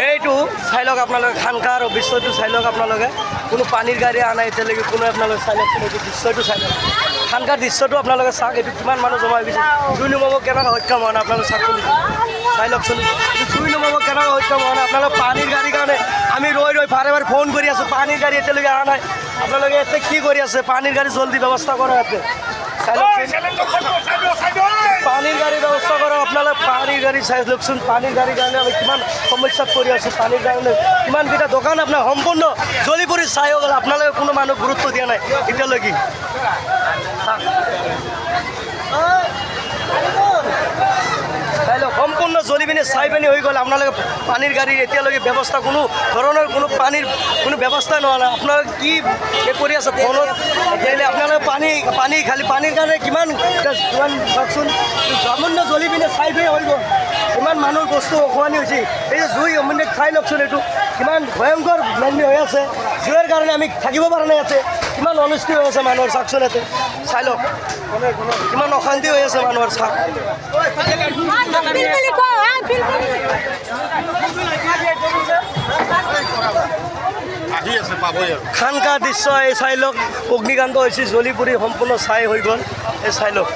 এইটো চাই লওক আপোনালোকে খানকাৰ দৃশ্যটো চাই লওক আপোনালোকে কোনো পানীৰ গাড়ী অহা নাই এতিয়ালৈকে কোনো আপোনালোকে চাই লওক এইটো দৃশ্যটো চাই লওক খানকাৰ দৃশ্যটো আপোনালোকে চাওক এইটো কিমান মানুহ জমা হৈ গৈছে জুই নুমাব কেনেকৈ সক্ষম হোৱা নাই আপোনালোকে চাওকচোন চাই লওকচোন জুই নুমাব কেনেকৈ সক্ষম হোৱা নাই আপোনালোকে পানীৰ গাড়ীৰ কাৰণে আমি ৰৈ বাৰে বাৰে ফোন কৰি আছোঁ পানীৰ গাড়ী এতিয়ালৈকে অহা নাই আপোনালোকে ইয়াতে কি কৰি আছে পানীৰ গাড়ী জলদি ব্যৱস্থা কৰক ইয়াতে চাই লওকচোন পানীৰ গাড়ী ব্যৱস্থা কৰক আপোনালোকে পানীৰ গাড়ী চাই লওকচোন পানীৰ গাড়ীৰ কাৰণে আমি কিমান সমস্যাত পৰি আছোঁ পানীৰ কাৰণে কিমানকেইটা দোকান আপোনাৰ সম্পূৰ্ণ জ্বলি পৰি চাই হৈ গ'ল আপোনালোকে কোনো মানুহ গুৰুত্ব দিয়া নাই এতিয়ালৈকে চাই লওক সম্পূৰ্ণ জ্বলি পিনে চাই পিনে হৈ গ'ল আপোনালোকে পানীৰ গাড়ীৰ এতিয়ালৈকে ব্যৱস্থা কোনো ধৰণৰ কোনো পানীৰ কোনো ব্যৱস্থা নোহোৱা নাই আপোনালোকে কি কৰি আছে ফোনত এতিয়ালৈ আপোনালোকে পানী খালি পানীৰ কাৰণে কিমান চাওকচোন সামান্য জ্বলি পিনে চাই পিনে হৈ গ'ল ইমান মানুহৰ বস্তু অসুৱানি হৈছে এই যে জুই মানে চাই লওকচোন এইটো কিমান ভয়ংকৰ মান্য হৈ আছে জুইৰ কাৰণে আমি থাকিব পৰা নাই ইয়াতে কিমান অনিষ্টি হৈ আছে মানুহৰ চাওকচোন ইয়াতে চাই লওক কিমান অশান্তি হৈ আছে মানুহৰ চাওক খানকা দৃশ্য এই চাই লওক অগ্নিকাণ্ড হৈছে জ্বলি পুৰি সম্পূৰ্ণ চাই হৈ গ'ল এই চাই লওক